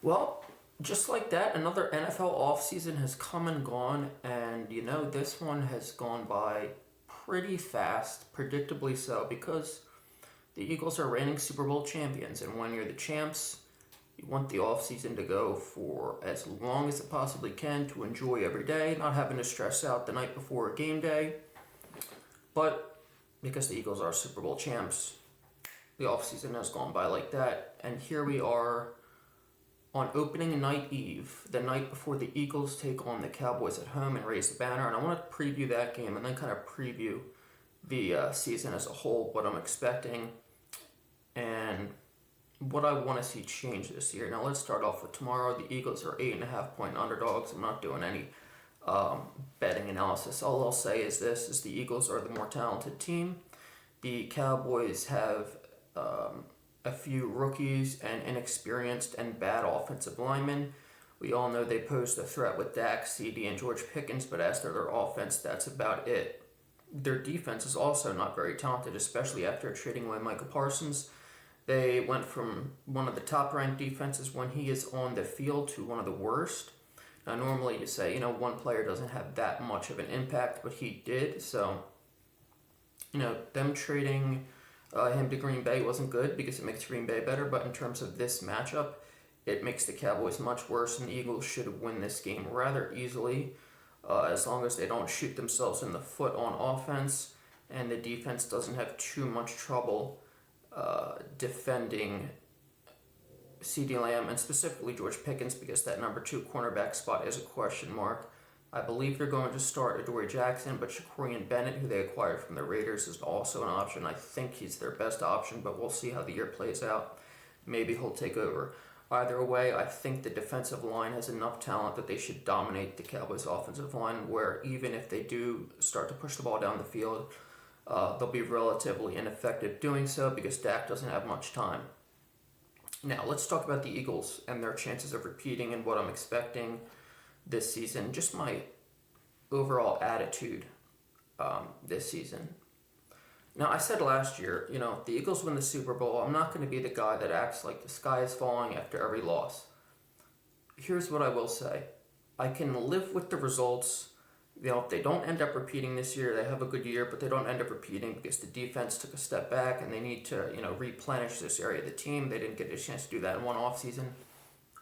Well, just like that, another NFL offseason has come and gone, and this one has gone by pretty fast, predictably so, because the Eagles are reigning Super Bowl champions, and when you're the champs, you want the offseason to go for as long as it possibly can to enjoy every day, not having to stress out the night before a game day. But because the Eagles are Super Bowl champs, the offseason has gone by like that, and here we are on opening night eve, the night before the Eagles take on the Cowboys at home and raise the banner. And I want to preview that game and then kind of preview the season as a whole, what I'm expecting, and what I want to see change this year. Now, let's start off with tomorrow. The Eagles are 8.5-point underdogs. I'm not doing any betting analysis. All I'll say is this, is the Eagles are the more talented team. The Cowboys have a few rookies and inexperienced and bad offensive linemen. We all know they posed a threat with Dak, CD, and George Pickens, but as to their offense, that's about it. Their defense is also not very talented, especially after trading away Michael Parsons. They went from one of the top-ranked defenses when he is on the field to one of the worst. Now, normally you say, one player doesn't have that much of an impact, but he did. So, them trading him to Green Bay wasn't good because it makes Green Bay better, but in terms of this matchup, it makes the Cowboys much worse, and the Eagles should win this game rather easily, as long as they don't shoot themselves in the foot on offense, and the defense doesn't have too much trouble defending CeeDee Lamb and specifically George Pickens, because that number 2 cornerback spot is a question mark. I believe they're going to start Adoree Jackson, but Shaquarian Bennett, who they acquired from the Raiders, is also an option. I think he's their best option, but we'll see how the year plays out. Maybe he'll take over. Either way, I think the defensive line has enough talent that they should dominate the Cowboys' offensive line, where even if they do start to push the ball down the field, they'll be relatively ineffective doing so because Dak doesn't have much time. Now, let's talk about the Eagles and their chances of repeating and what I'm expecting this season. Just my overall attitude this season. Now, I said last year, if the Eagles win the Super Bowl, I'm not going to be the guy that acts like the sky is falling after every loss. Here's what I will say. I can live with the results. If they don't end up repeating this year, they have a good year, but they don't end up repeating because the defense took a step back and they need to, replenish this area of the team. They didn't get a chance to do that in one offseason.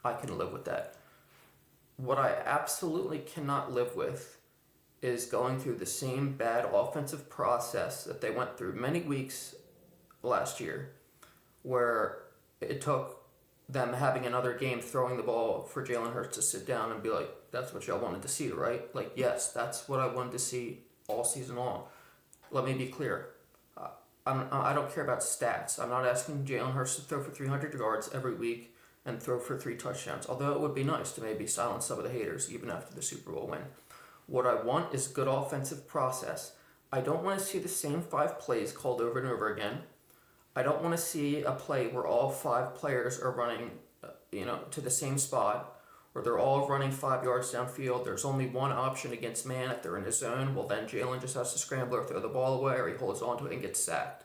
I can live with that. What I absolutely cannot live with is going through the same bad offensive process that they went through many weeks last year, where it took them having another game throwing the ball for Jalen Hurts to sit down and be like, that's what y'all wanted to see, right? Like, yes, that's what I wanted to see all season long. Let me be clear. I don't care about stats. I'm not asking Jalen Hurts to throw for 300 yards every week and throw for 3 touchdowns, although it would be nice to maybe silence some of the haters even after the Super Bowl win. What I want is good offensive process. I don't want to see the same 5 plays called over and over again. I don't want to see a play where all 5 players are running, to the same spot, or they're all running 5 yards downfield. There's only one option against man. If they're in a zone, well, then Jalen just has to scramble or throw the ball away, or he holds onto it and gets sacked.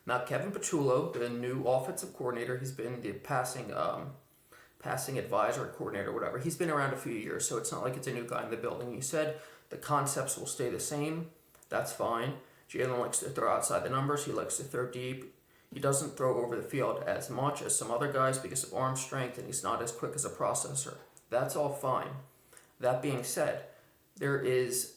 Now, Kevin Patullo, the new offensive coordinator, he's been the passing advisor coordinator, whatever. He's been around a few years, so it's not like it's a new guy in the building. He said the concepts will stay the same. That's fine. Jalen likes to throw outside the numbers. He likes to throw deep. He doesn't throw over the field as much as some other guys because of arm strength, and he's not as quick as a processor. That's all fine. That being said, there is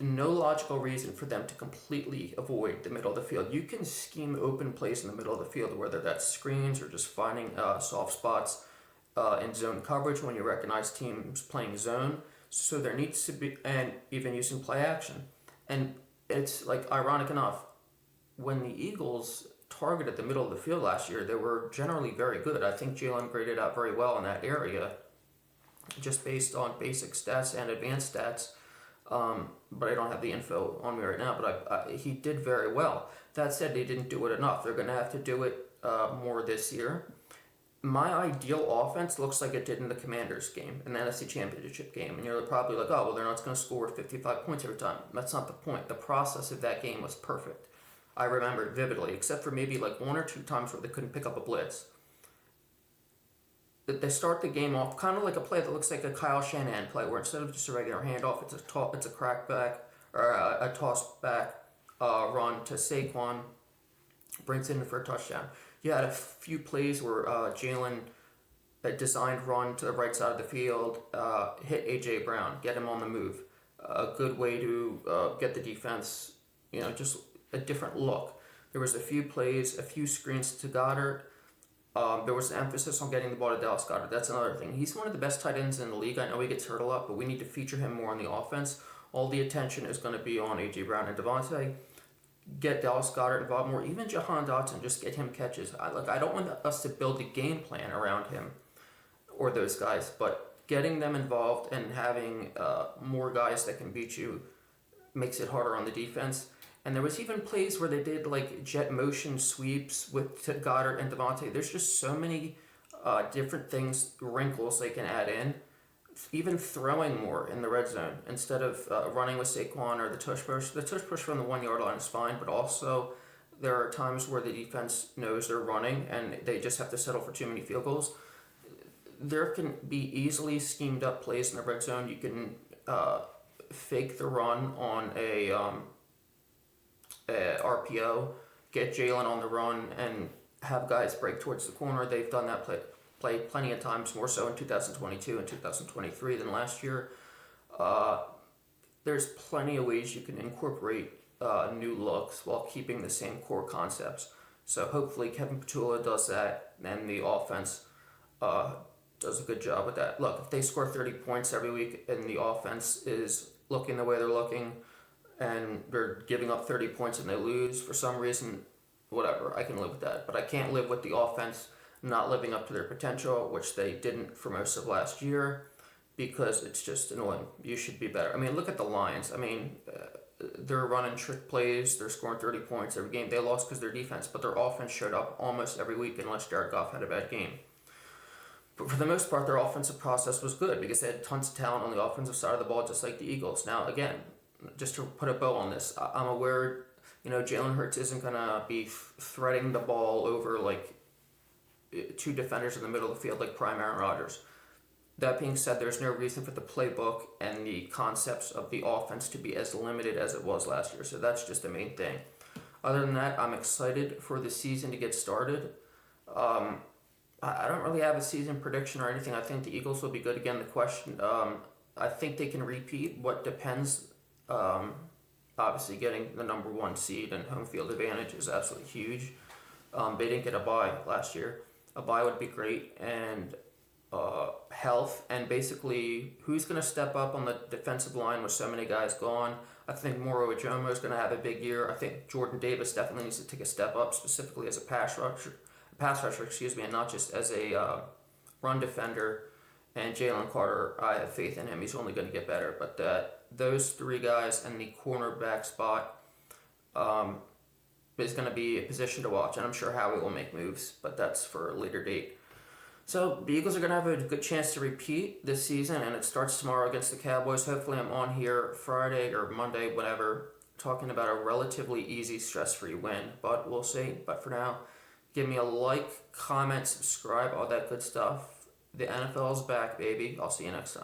no logical reason for them to completely avoid the middle of the field. You can scheme open plays in the middle of the field, whether that's screens or just finding soft spots in zone coverage when you recognize teams playing zone. So there needs to be, and even using play action. And it's like ironic enough, when the Eagles targeted the middle of the field last year, they were generally very good. I think Jalen graded out very well in that area, just based on basic stats and advanced stats. But I don't have the info on me right now, but he did very well. That said, they didn't do it enough. They're going to have to do it more this year. My ideal offense looks like it did in the Commanders game, in the NFC Championship game. And you're probably like, oh, well, they're not going to score 55 points every time. That's not the point. The process of that game was perfect. I remember it vividly, except for maybe like 1 or 2 times where they couldn't pick up a blitz. they start the game off kind of like a play that looks like a Kyle Shanahan play, where instead of just a regular handoff, it's a crackback or a toss back run to Saquon, brings it in for a touchdown. You had a few plays where Jalen a designed run to the right side of the field, hit A.J. Brown, get him on the move. A good way to get the defense, just a different look. There was a few plays, a few screens to Goddard. There was an emphasis on getting the ball to Dallas Goddard. That's another thing. He's one of the best tight ends in the league. I know he gets hurt a lot, but we need to feature him more on the offense. All the attention is going to be on A.J. Brown and Devontae. Get Dallas Goddard involved more. Even Jahan Dotson, just get him catches. I don't want us to build a game plan around him or those guys, but getting them involved and having more guys that can beat you makes it harder on the defense. And there was even plays where they did like jet motion sweeps with Goddard and Devontae. There's just so many different things, wrinkles they can add in. Even throwing more in the red zone instead of running with Saquon or the tush push. The tush push from the 1 yard line is fine, but also there are times where the defense knows they're running and they just have to settle for too many field goals. There can be easily schemed up plays in the red zone. You can fake the run on a RPO, get Jalen on the run, and have guys break towards the corner. They've done that play plenty of times, more so in 2022 and 2023 than last year. There's plenty of ways you can incorporate new looks while keeping the same core concepts. So hopefully Kevin Petula does that, and the offense does a good job with that. Look, if they score 30 points every week and the offense is looking the way they're looking and they're giving up 30 points and they lose for some reason, whatever, I can live with that. But I can't live with the offense not living up to their potential, which they didn't for most of last year, because it's just annoying. You should be better. I mean, look at the Lions. I mean, they're running trick plays. They're scoring 30 points every game. They lost because their defense, but their offense showed up almost every week unless Jared Goff had a bad game. But for the most part, their offensive process was good because they had tons of talent on the offensive side of the ball, just like the Eagles. Now, again, just to put a bow on this, I'm aware, Jalen Hurts isn't going to be threading the ball over like two defenders in the middle of the field like prime Aaron Rodgers. That being said, there's no reason for the playbook and the concepts of the offense to be as limited as it was last year. So that's just the main thing. Other than that, I'm excited for the season to get started. I don't really have a season prediction or anything. I think the Eagles will be good again. The question, I think they can repeat. What depends, obviously getting the number 1 seed and home field advantage is absolutely huge. They didn't get a bye last year. A bye would be great, and health, and basically who's going to step up on the defensive line with so many guys gone. I think Moro Ajomo is going to have a big year. I think Jordan Davis definitely needs to take a step up, specifically as a pass rusher, and not just as a run defender. And Jalen Carter, I have faith in him. He's only going to get better. But those 3 guys and the cornerback spot is going to be a position to watch. And I'm sure Howie will make moves, but that's for a later date. So the Eagles are going to have a good chance to repeat this season, and it starts tomorrow against the Cowboys. Hopefully I'm on here Friday or Monday, whatever, talking about a relatively easy, stress-free win. But we'll see. But for now, give me a like, comment, subscribe, all that good stuff. The NFL is back, baby. I'll see you next time.